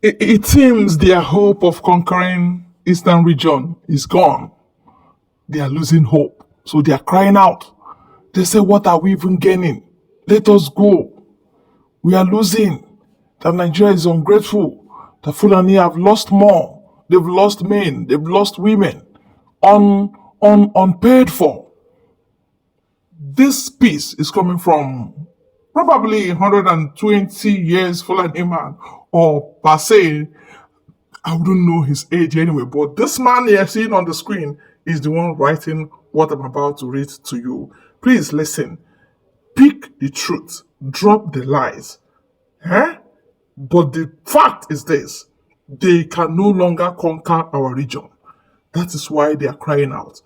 It seems their hope of conquering Eastern region is gone. They are losing hope. So they are crying out. They say, what are we even gaining? Let us go. We are losing. That Nigeria is ungrateful. The Fulani have lost more. They've lost men. They've lost women. Unpaid for. This piece is coming from probably 120 years Fulani man or per se. I wouldn't know his age anyway, but this man you're seeing on the screen is the one writing what I'm about to read to you. Please listen. Pick the truth. Drop the lies. Eh? But the fact is this. They can no longer conquer our region. That is why they are crying out.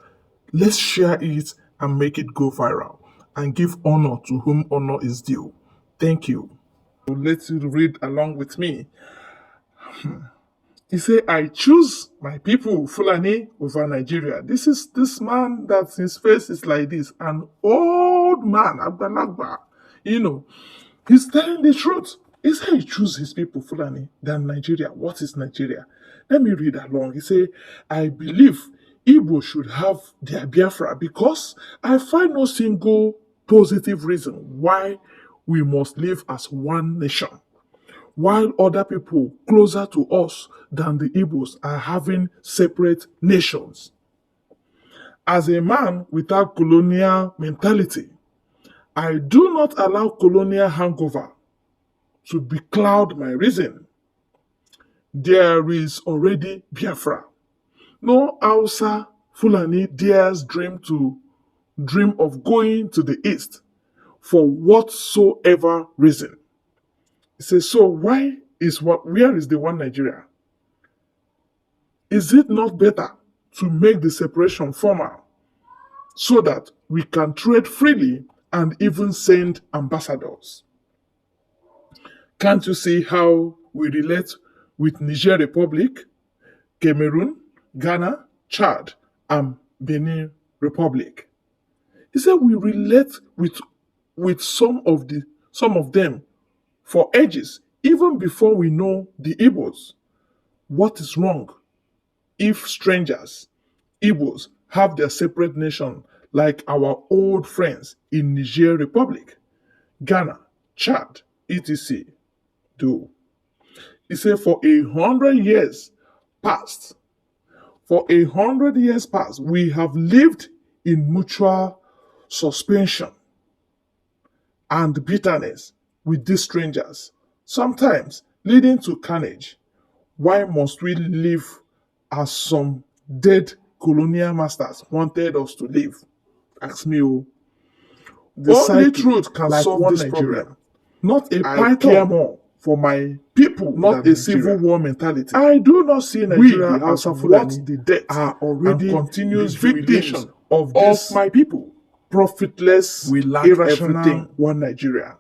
Let's share it and make it go viral and give honor to whom honor is due. Thank you. Let you read along with me. He said, I choose my people, Fulani, over Nigeria. This is this man that his face is like this, an old man, Abdalagba. He's telling the truth. He said he choose his people, Fulani, than Nigeria. What is Nigeria? Let me read along. He said, I believe Igbo should have their Biafra because I find no single positive reason why we must live as one nation while other people closer to us than the Igbos are having separate nations. As a man without colonial mentality, I do not allow colonial hangover to becloud my reason. There is already Biafra. No Hausa Fulani dares dream of going to the east for whatsoever reason. He says, so where is the one Nigeria? Is it not better to make the separation formal so that we can trade freely and even send ambassadors? Can't you see how we relate with Niger Republic, Cameroon, Ghana, Chad, and Benin Republic? He said we relate with some of them for ages, even before we know the Igbos. What is wrong if strangers, Igbos, have their separate nation like our old friends in Niger Republic, Ghana, Chad, etc. do? He said for 100 years past, we have lived in mutual suspension and bitterness with these strangers, sometimes leading to carnage. Why must we live as some dead colonial masters wanted us to live? Ask me, oh. The only truth can solve this problem. Not a python more for my people, not a civil war mentality. I do not see Nigeria as what the death are already and continuous victims of my people. Profitless, we lack irrational one Nigeria.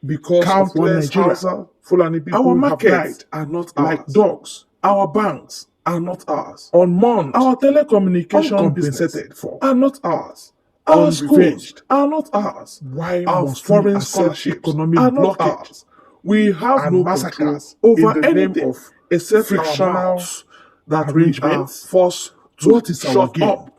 Because countless Hausa Fulani people our markets are not ours. Like dogs. Our banks are not ours. Unmourned, our telecommunication businesses are not ours. Our schools are not ours. Why our foreign scholarship economic are not ours? We have no massacres over anything of except frictional arrangements forced to shut up.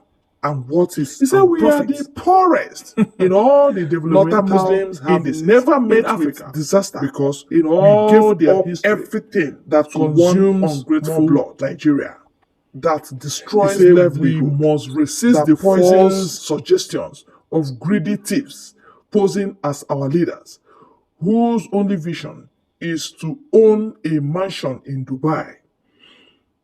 And what is he said we are the poorest in all the developmental Muslims have never met Africa with disaster because in all their history everything that consumes ungrateful blood Nigeria that destroys livelihood. We must resist the false suggestions of greedy thieves posing as our leaders whose only vision is to own a mansion in Dubai.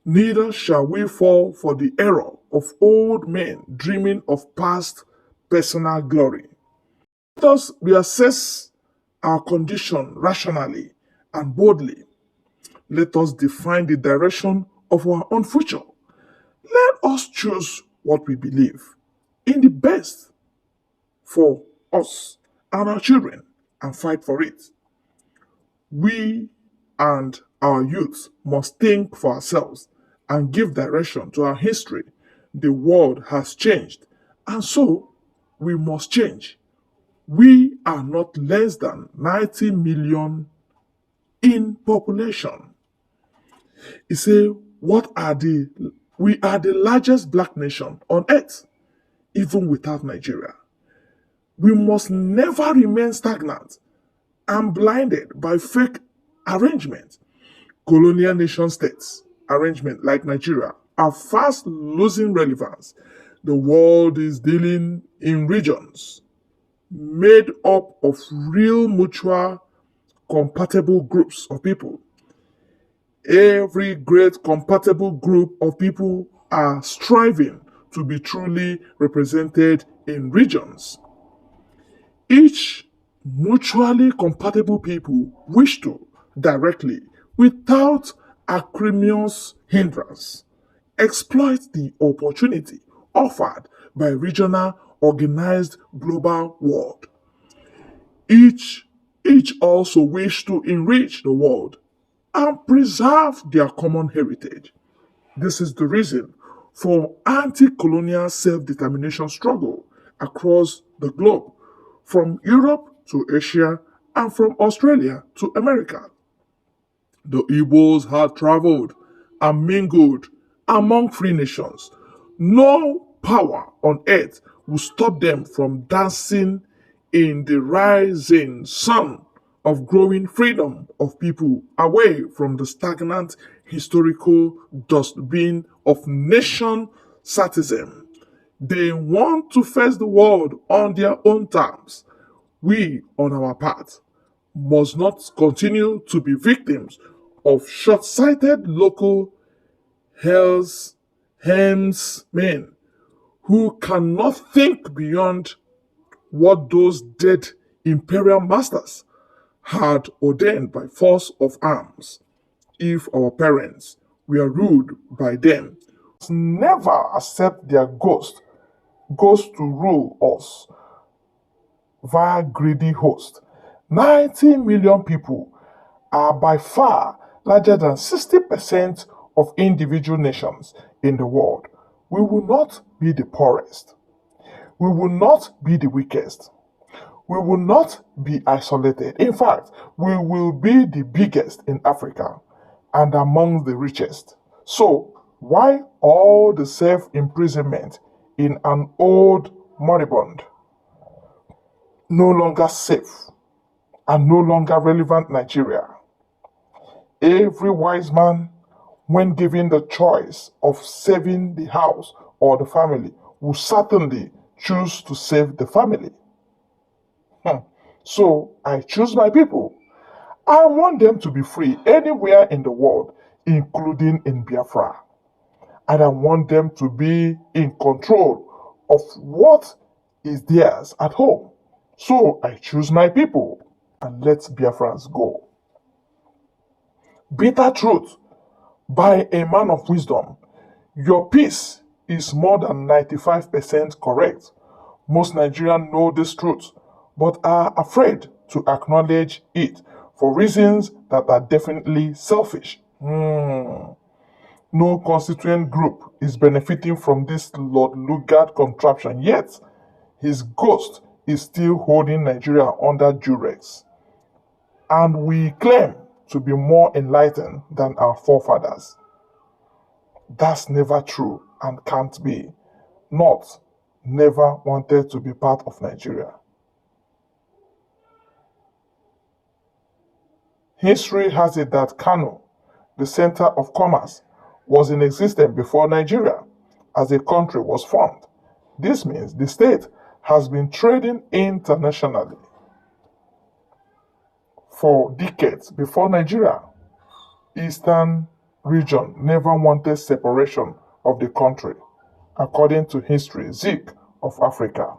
Neither shall we fall for the error of old men dreaming of past personal glory. Let us reassess our condition rationally and boldly. Let us define the direction of our own future. Let us choose what we believe in the best for us and our children and fight for it. We and our youth must think for ourselves and give direction to our history. The world has changed, and so we must change. We are not less than 90 million in population. He said, we are the largest black nation on earth, even without Nigeria. We must never remain stagnant and blinded by fake arrangements. Colonial nation states arrangement like Nigeria are fast losing relevance. The world is dealing in regions made up of real mutual compatible groups of people. Every great compatible group of people are striving to be truly represented in regions. Each mutually compatible people wish to directly, without acrimonious hindrance, exploit the opportunity offered by regional organized global world. Each, each also wish to enrich the world and preserve their common heritage. This is the reason for anti-colonial self-determination struggle across the globe, from Europe to Asia and from Australia to America. The Igbos had traveled and mingled among free nations. No power on earth will stop them from dancing in the rising sun of growing freedom of people away from the stagnant historical dustbin of nation statism. They want to face the world on their own terms. We, on our part, must not continue to be victims of short-sighted local helmsmen who cannot think beyond what those dead imperial masters had ordained by force of arms. If our parents were ruled by them, never accept their ghost to rule us via greedy host. 90 million people are by far larger than 60% of individual nations in the world. We will not be the poorest. We will not be the weakest. We will not be isolated. In fact, we will be the biggest in Africa and among the richest. So, why all the self-imprisonment in an old moribund, no longer safe and no longer relevant Nigeria? Every wise man, when given the choice of saving the house or the family, will certainly choose to save the family. So I choose my people. I want them to be free anywhere in the world, including in Biafra. And I want them to be in control of what is theirs at home. So I choose my people and let Biafrans go. Bitter truth by a man of wisdom. Your peace is more than 95% correct. Most Nigerians know this truth, but are afraid to acknowledge it for reasons that are definitely selfish. No constituent group is benefiting from this Lord Lugard contraption, yet his ghost is still holding Nigeria under duress. And we claim to be more enlightened than our forefathers. That's never true and can't be. North never wanted to be part of Nigeria. History has it that Kano, the center of commerce, was in existence before Nigeria as a country was formed. This means the state has been trading internationally for decades before Nigeria. Eastern region never wanted separation of the country, according to history Zeke of Africa.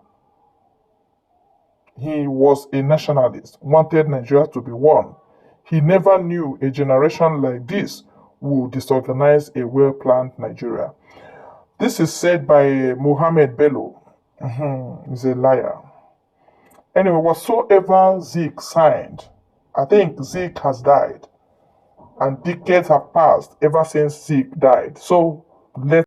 He was a nationalist, wanted Nigeria to be one. He never knew a generation like this would disorganize a well-planned Nigeria. This is said by Mohammed Bello. He's a liar. Anyway, whatsoever Zeke signed, I think Zeke has died. And decades have passed ever since Zeke died. So let